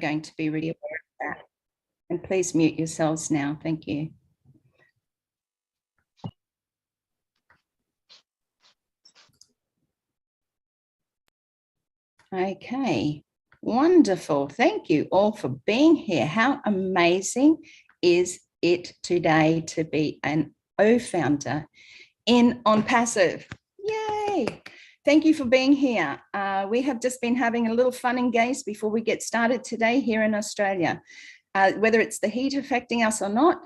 going to be really aware of that. And please mute yourselves now. Thank you. Okay, wonderful. Thank you all for being here. How amazing is it today to be an O founder in On Passive? Yay! Thank you for being here. We have just been having a little fun and games before we get started today here in Australia. Whether it's the heat affecting us or not,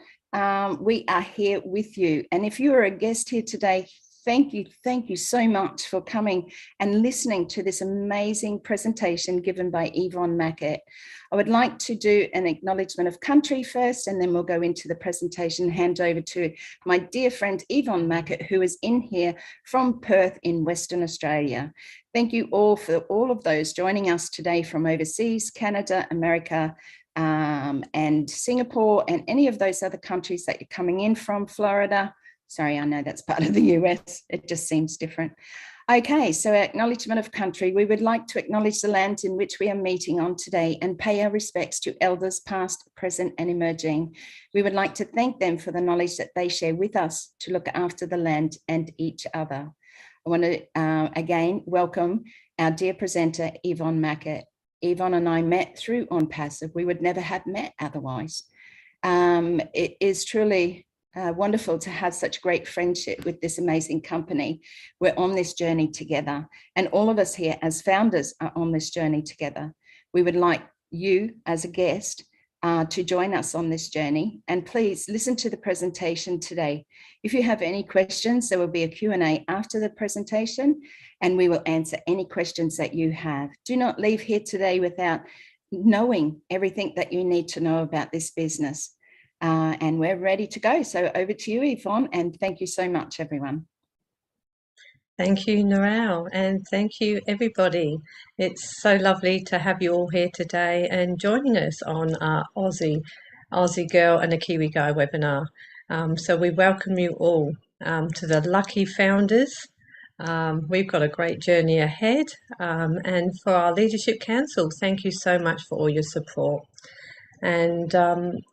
we are here with you. And if you are a guest here today, thank you so much for coming and listening to this amazing presentation given by Yvonne Mackett. I would like to do an acknowledgement of country first, and then we'll go into the presentation and hand over to my dear friend Yvonne Mackett, who is in here from Perth in Western Australia. Thank you all for all of those joining us today from overseas, Canada, America, and Singapore, and any of those other countries that you're coming in from, Florida. Sorry, I know that's part of the US. It just seems different. Okay, so acknowledgement of country. We would like to acknowledge the land in which we are meeting on today and pay our respects to elders past, present and emerging. We would like to thank them for the knowledge that they share with us to look after the land and each other. I want to again welcome our dear presenter, Yvonne Mackett. Yvonne and I met through On Passive. We would never have met otherwise. It is truly wonderful to have such great friendship with this amazing company. We're on this journey together, and all of us here as founders are on this journey together. We would like you as a guest to join us on this journey, and please listen to the presentation today. If you have any questions, there will be a Q&A after the presentation, and we will answer any questions that you have. Do not leave here today without knowing everything that you need to know about this business. And we're ready to go. So over to you, Yvonne, and thank you so much, everyone. Thank you, Narelle, and thank you, everybody. It's so lovely to have you all here today and joining us on our Aussie Girl and a Kiwi Guy webinar. So we welcome you all to the lucky founders. We've got a great journey ahead. And for our Leadership Council, thank you so much for all your support. And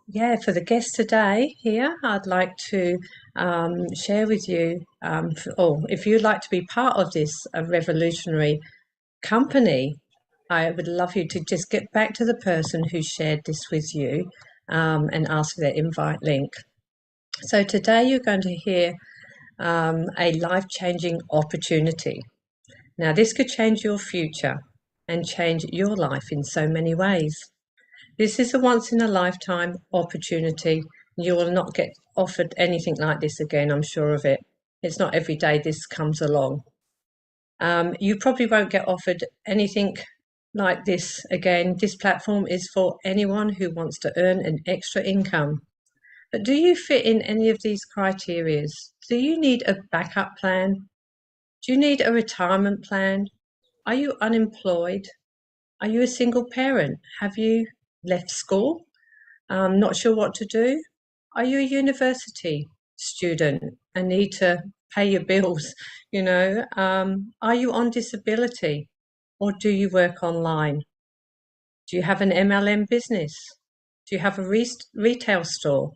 yeah, for the guests today here, I'd like to share with you, if you'd like to be part of this revolutionary company, I would love you to just get back to the person who shared this with you and ask for their invite link. So today you're going to hear a life-changing opportunity. Now, this could change your future and change your life in so many ways. This is a once-in-a-lifetime opportunity. You will not get offered anything like this again, I'm sure of it. It's not every day this comes along. You probably won't get offered anything like this again. This platform is for anyone who wants to earn an extra income. But do you fit in any of these criteria? Do you need a backup plan? Do you need a retirement plan? Are you unemployed? Are you a single parent? Have you left school? Not sure what to do? Are you a university student and need to pay your bills? You know, are you on disability, or do you work online? Do you have an MLM business? Do you have a retail store?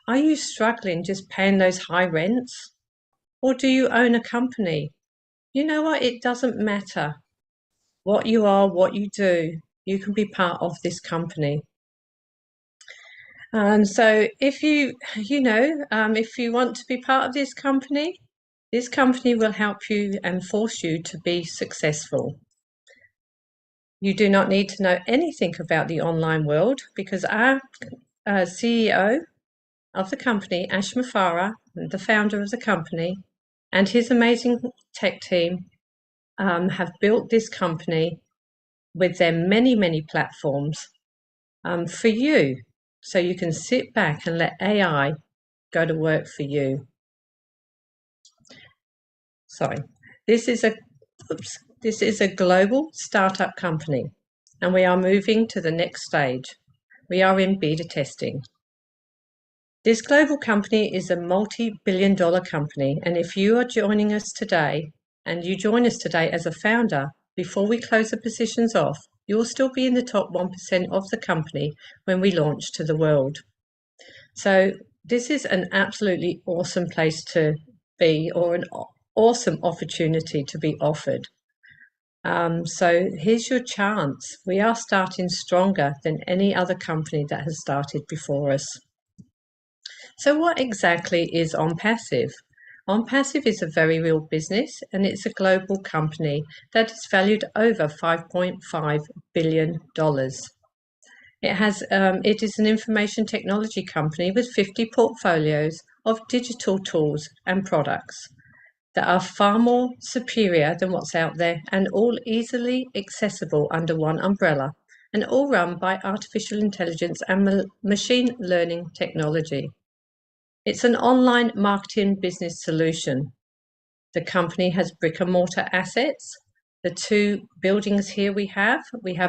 Are you struggling just paying those high rents, or do you own a company? You know what? It doesn't matter what you are, what you do. You can be part of this company. So if you want to be part of this company will help you and force you to be successful. You do not need to know anything about the online world, because our CEO of the company, Ash Mafara, the founder of the company, and his amazing tech team have built this company with their many platforms for you, so you can sit back and let AI go to work for you. Sorry, this is a global startup company, and we are moving to the next stage. We are in beta testing. This global company is a multi-billion-dollar company, and if you are joining us today, and you join us today as a founder, before we close the positions off, you'll still be in the top 1% of the company when we launch to the world. So this is an absolutely awesome place to be, or an awesome opportunity to be offered. So here's your chance. We are starting stronger than any other company that has started before us. So what exactly is OnPassive? OnPassive is a very real business, and it's a global company that is valued over $5.5 billion. It is an information technology company with 50 portfolios of digital tools and products that are far more superior than what's out there, and all easily accessible under one umbrella, and all run by artificial intelligence and machine learning technology. It's an online marketing business solution. The company has brick and mortar assets. The two buildings here we have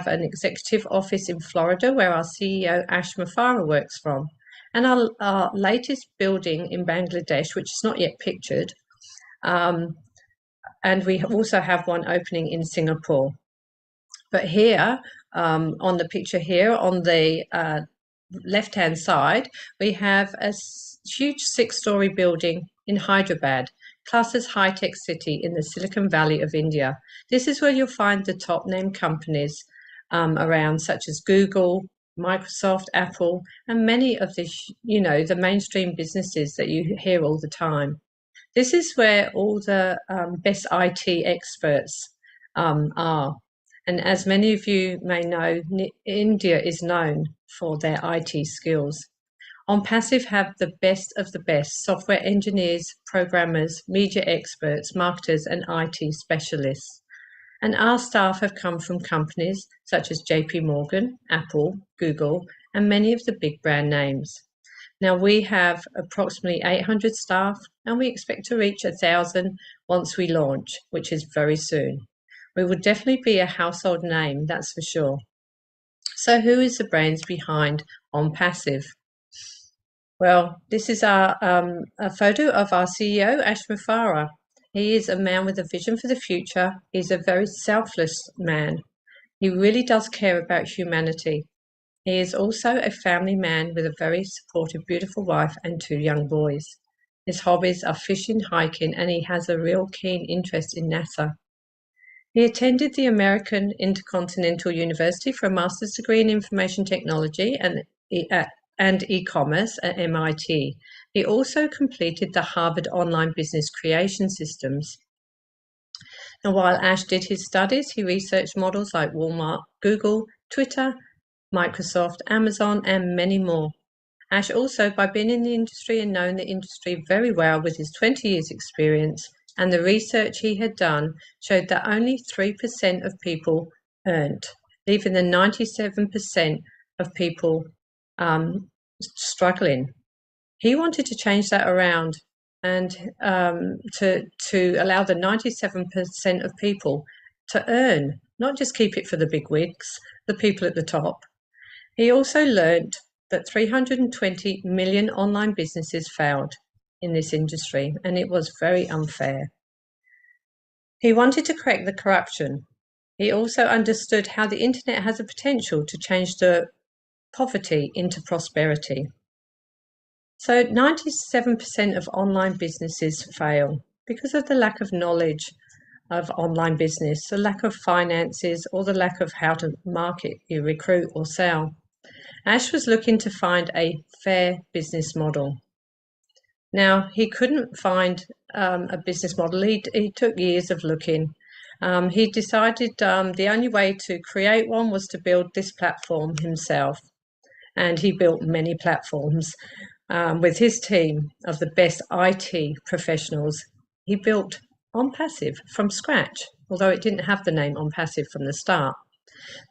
an executive office in Florida where our CEO Ash Mufareh works from, and our latest building in Bangladesh, which is not yet pictured, and we also have one opening in Singapore. But here, on the picture here, on the left-hand side, we have a huge 6-story building in Hyderabad, classed as high-tech city in the Silicon Valley of India. This is where you'll find the top name companies around, such as Google, Microsoft, Apple, and many of the mainstream businesses that you hear all the time. This is where all the best IT experts are. And as many of you may know, India is known for their IT skills. OnPassive have the best of the best software engineers, programmers, media experts, marketers, and IT specialists. And our staff have come from companies such as JP Morgan, Apple, Google, and many of the big brand names. Now we have approximately 800 staff, and we expect to reach 1,000 once we launch, which is very soon. We will definitely be a household name, that's for sure. So who is the brains behind OnPassive? Well, this is a photo of our CEO, Ash Mufareh. He is a man with a vision for the future. He's a very selfless man. He really does care about humanity. He is also a family man with a very supportive, beautiful wife and 2 young boys. His hobbies are fishing, hiking, and he has a real keen interest in NASA. He attended the American Intercontinental University for a master's degree in information technology and e-commerce at MIT. He also completed the Harvard Online Business Creation Systems. Now, while Ash did his studies, he researched models like Walmart, Google, Twitter, Microsoft, Amazon, and many more. Ash also, by being in the industry and knowing the industry very well with his 20 years experience and the research he had done, showed that only 3% of people earned, leaving the 97% of people struggling. He wanted to change that around and to allow the 97% of people to earn, not just keep it for the big wigs, the people at the top. He also learned that 320 million online businesses failed in this industry, and it was very unfair. He wanted to correct the corruption. He also understood how the internet has a potential to change the poverty into prosperity. So 97% of online businesses fail because of the lack of knowledge of online business, the lack of finances, or the lack of how to market, you recruit or sell. Ash was looking to find a fair business model. Now, he couldn't find a business model. He took years of looking. He decided the only way to create one was to build this platform himself. And he built many platforms with his team of the best IT professionals. He built OnPassive from scratch, although it didn't have the name OnPassive from the start.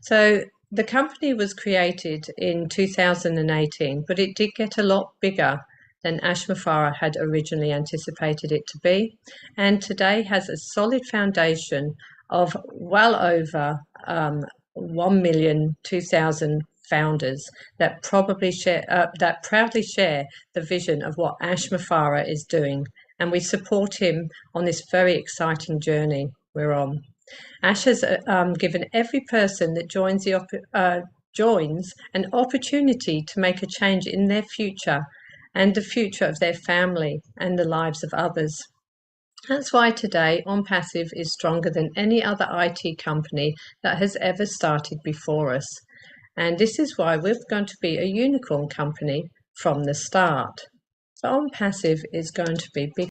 So the company was created in 2018, but it did get a lot bigger than Ash Mufareh had originally anticipated it to be, and today has a solid foundation of well over 1,002,000 founders that proudly share the vision of what Ash Mufareh is doing, and we support him on this very exciting journey we're on. Ash has given every person that joins an opportunity to make a change in their future and the future of their family and the lives of others. That's why today On Passive is stronger than any other IT company that has ever started before us. And this is why we're going to be a unicorn company from the start. So On Passive is going to be big.